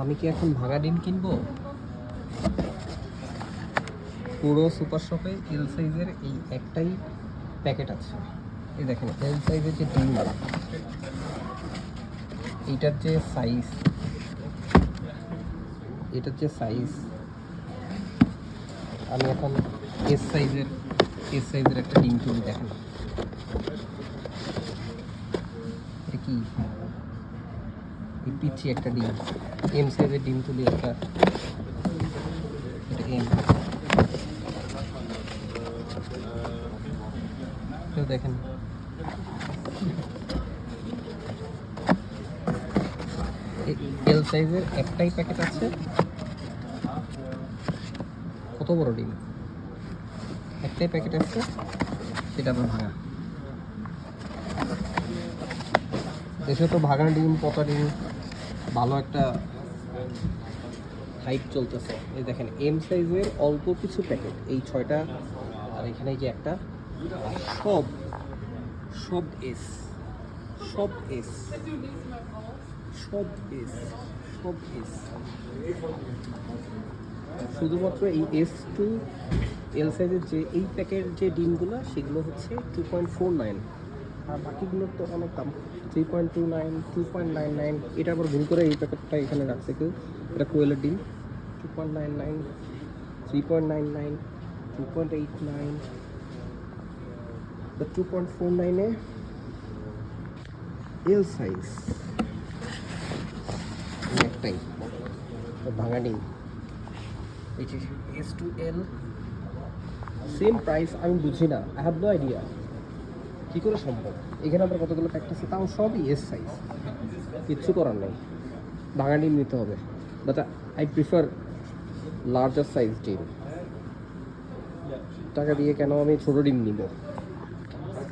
আমি কি এখন ভাঙা ডিম কিনবো? পুরো সুপার শপে এল সাইজের এই একটাই প্যাকেট আছে। এই দেখেন এল সাইজের যে ডিম, এইটার যে সাইজ, আমি এখন এস সাইজের একটা ডিম তুলি। দেখেন এটা কি, এই পিচ্ছি একটা ডিম। এম সাইজের ডিম তুলি একটা, এটা এম। তো দেখেন এল সাইজের একটাই প্যাকেট আছে। কত বড় ডিম, একটাই প্যাকেট আছে, সেটা আবার ভাঙা। দেশে তো ভাঙা ডিম, পচা ডিম ভালো একটা হাইপ চলতেছে। এই দেখেন এম সাইজের অল্প কিছু প্যাকেট, এই 6টা, আর এখানে যে একটা, সব সব এস, সব এস, সব এস, সব এস। শুধুমাত্র এই S2 এল সাইজের যে এই প্যাকের যে ডিমগুলো, সেগুলো হচ্ছে 2.49, আর বাকিগুলোর তো অনেক দাম, 3.29, 2.99। এটা আবার ভুল করে এই প্যাকেটটা এখানে রাখছে কেউ, এটা কোয়েলের ডিম। 2.99, 3.99, 2.89, 2.49-এ এল সাইজ একটাই ভাঙা ডিম। এই যে S2L সেম প্রাইস। আমি বুঝি না, আই হ্যাভ নো আইডিয়া কী করে সম্ভব। এখানে আবার কতগুলো প্যাকেট আছে, তাও সবই এস সাইজ। কিচ্ছু করার নেই, ভাঙা ডিম নিতে হবে। But I prefer larger size ডিম। টাকা দিয়ে কেন আমি ছোটো ডিম নিব?